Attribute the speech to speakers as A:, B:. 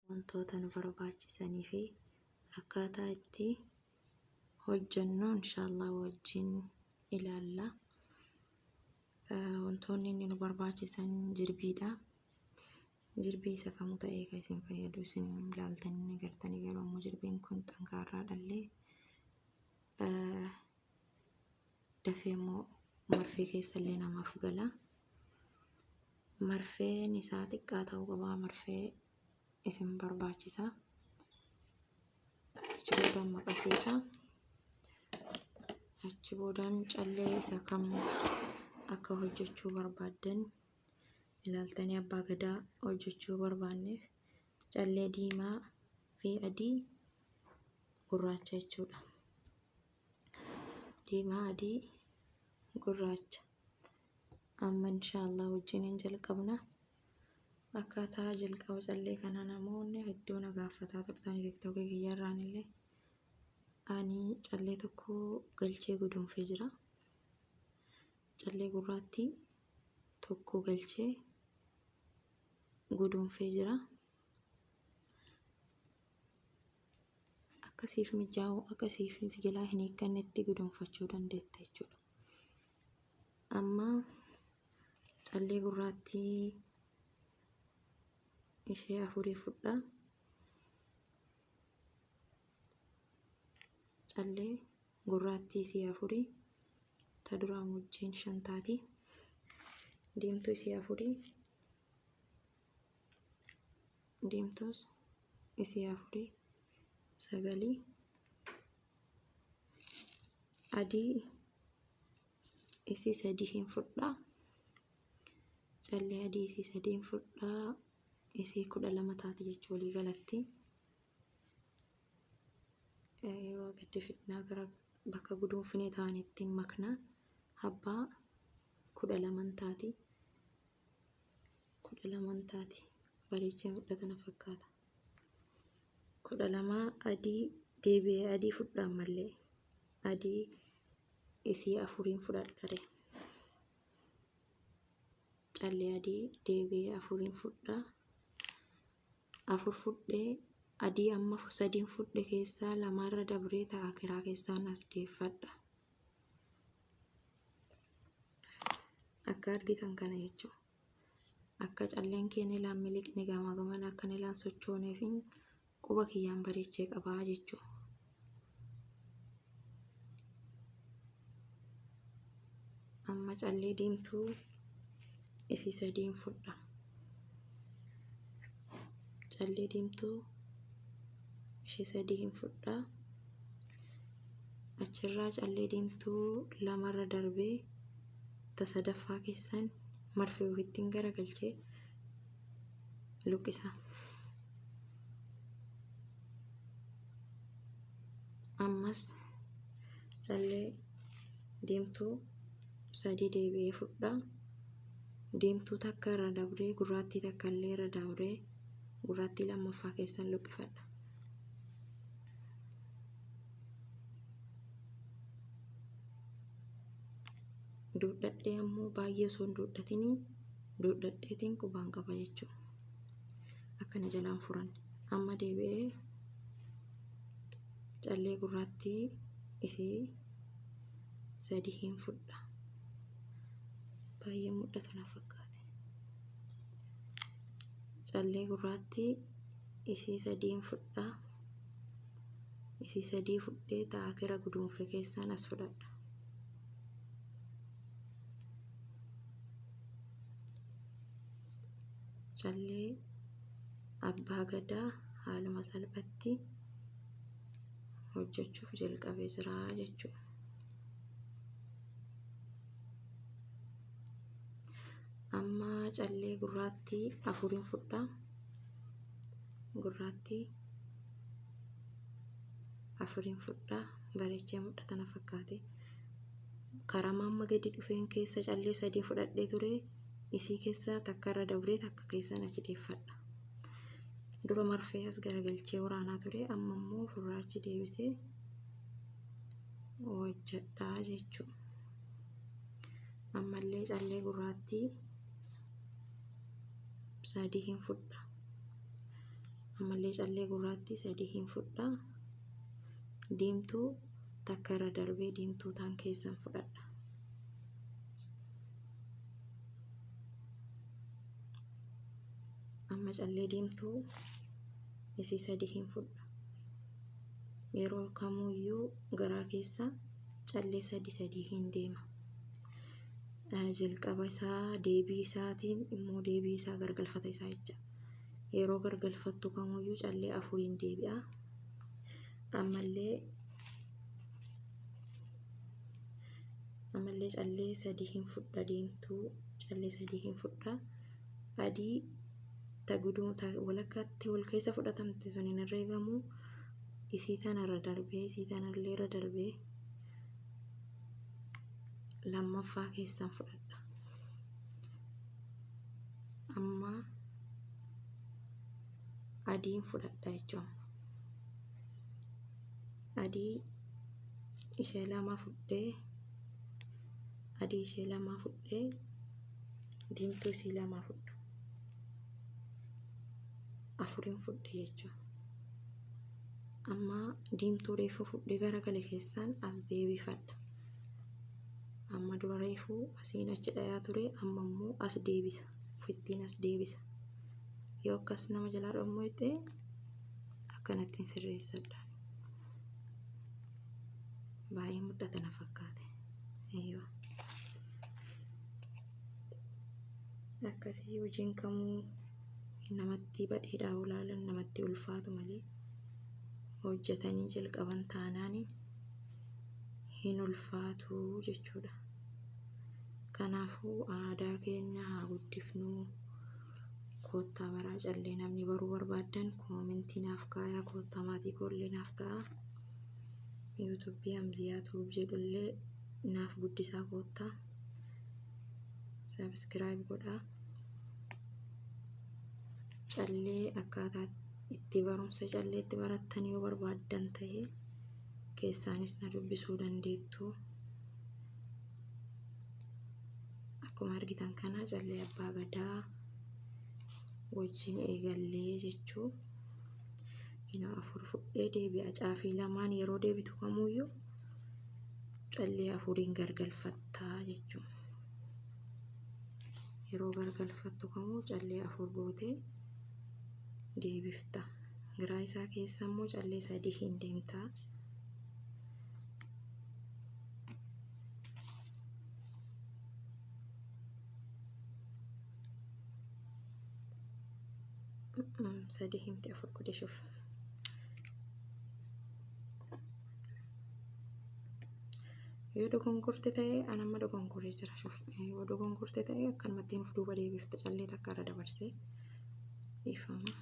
A: wantoota nu barbaachisanii fi akkaataa itti hojjennu inshallah wajjin ilaalla. Wantoonni inni nu barbaachisan jirbiidha. Jirbii isa kamuu ta'ee kan isin fayyadu isin ilaaltanii agartanii, garuu immoo jirbiin kun xangaarraadhallee dafee immoo marfee keessallee namaaf gala. Marfeen isaa xiqqaa ta'uu qaba. Marfee isin barbaachisa. Achi boodaan maqasiidha. Achi boodaan callee isa kam akka hojjechuu barbaaddan ilaaltanii, abbaa gadaa hojjechuu barbaanneef callee diimaa fi adii gurraacha jechuudha. Diimaa, adii, gurraacha. Amma inshallah wajjin jalqabna. Akkaataa jalqaba callee kana namoonni hedduu na gaafataa turtanii tiktokii kiyyarraan illee ani callee tokko galchee guduunfee jira. Callee gurraattii tokko galchee guduunfee jira. Akkasiif mijaa'u, akkasiif sibilaa hin eeggannetti guduunfachuu dandeetta jechuudha. Amma callee gurraattii ishee afurii fudha. Callee gurraattii isii afurii, ta duraan wajjin 5 taati. Diimtuu isii afurii, diimtuus isii afurii 9. Adii isii 3 fudha. Callee adii isii 3 fudha. Isii 12 taati jechuu walii galatti. Yoo gadi fidnaa gara bakka guduunfinee ta'anitti makna habbaa 12 taati. 12 taati. Bareechee mul'atan fakkaata. 12 adii deebi'ee adii fudha ammallee. Adii isii 4 fudhadhare. Callee adii deebi'ee 4 fudha. 4 fudhee adii amma 3 fudhe keessaa 2 irra dabree ta'a kiraa keessaan as deeffadha. Akka argitan kana jechuudha. Akka calleen keenya ilaan miliqni gamaa gaman akka ilaan sochooneef quba kiyyaan bareechee qabaa jechuudha. Amma callee diimtuu isii 3 fudha. Callee diimtuu ishee 3 fudha. Achirraa callee diimtuu 2 irra darbee ta sadaffaa keessan marfee ofittiin garagalchee luqqisa. Ammas callee diimtuu 3 deebi'ee fudha. Diimtuu takka irra dabree gurraattii takka illee irra dabree gurraattii lammaffaa keessan luqqifadha. Duudhadhee ammoo baay'ee osoo hin duudhatinii duudhadheetiin qubaan qaba jechuudha. Akkana jalaan furan. Amma deebi'ee callee gurraattii isii 3 fudha. Baay'ee mul'atu na fakkaate. Callee gurraattii isii 3 fudha. Isii 3 fudhee ta'a kira guduunfe keessaan as fudhadha. Callee abbaa gadaa haaluma salphatti hojjechuuf jalqabee jira jechuudha. Amma callee gurraattii 4 fudha. Gurraattii 4 fudha. Bareechee mul'atan fakkaate. Karaa amma gadi dhufeen keessa callee 3 fudhadhee ture. Isii keessa takka irra dabree takka keessan achi deeffadha. Dura marfee as garagalchee waraanaa ture. Amma immoo ofirraa achi deebisee hojjedhaa jechuudha. Ammallee callee gurraattii 3 fudha. ammallee callee gurraattii 3 hin fudha. Diimtuu takka irra darbee diimtuu taan keessan fudhadha. Amma callee diimtuu isii 3 hin fudha. Yeroo kamuyyuu garaa keessa callee 3 hin deema. Jalqaba isaa deebii isaatiin immoo deebii isaa gargalfata isaa jecha. Yeroo gargalfattu kamuyyuu callee 4 hin deebi'a. Ammallee callee 3 hin fudha. Diimtuu callee 3 hin fudha. Adii taguduu walakkaatti wal keessa fudhatamte sun hin herreegamu. Isii tanarra darbee isii tanallee irra darbee lammaffaa keessan fudhadha. Amma adiin fudhadha jechuudha. Adii ishee 2 fudhee diimtuu ishee 2 fudha. 4 fudhee jechuudha. Amma diimtuu reefuu fudhee garagale keessan as deebifadha. Amma dura reefuu asiin achi dhayaa ture, amma immoo as deebisa. Ofittiin as deebisa. Yoo akkas nama jalaa dhommoo ta'e akkanattiin sirreessadha. Baay'ee mul'ata na fakkaate. Akkasii hojiin kamuu namatti badheedhaa olaalan namatti ulfaatu malee hojjetanii jalqaban taanaan hin ulfaatu jechuudha. Kanaafuu aadaa keenya haa guddifnuu. Koottaa baraa callee namni baruu barbaadan koomentii naaf kaayaa. Koottaa maatii koollee naaf ta'a. Yuutuubii Hamziyaa Tuub jedhullee naaf guddisaa koottaa. Sabskiraayib godhaa. Callee akkaataa itti barumsa callee itti barattan yoo barbaadan ta'e keessaanis na dubbisuu dandeettu. Akkuma argitan kana callee abbaa gadaa wajjin eegallee jechuu. Kinoo 4 fudhee deebi'a. Caafii lamaan yeroo deebitu kamuyyuu callee 4 gargalfattaa jechuu. Yeroo gargalfattu kamuu callee 4 gootee deebifta. Garaa isaa keessa immoo callee 3 hin deemtaa. Sadii himti 4 godhe shuf. Yoo dogongorte ta'e ana amma dogongoree jira shuf. Yoo dogongorte ta'e akkanumatti nuuf duuba deebifta callee takka irra dabarsee ifama.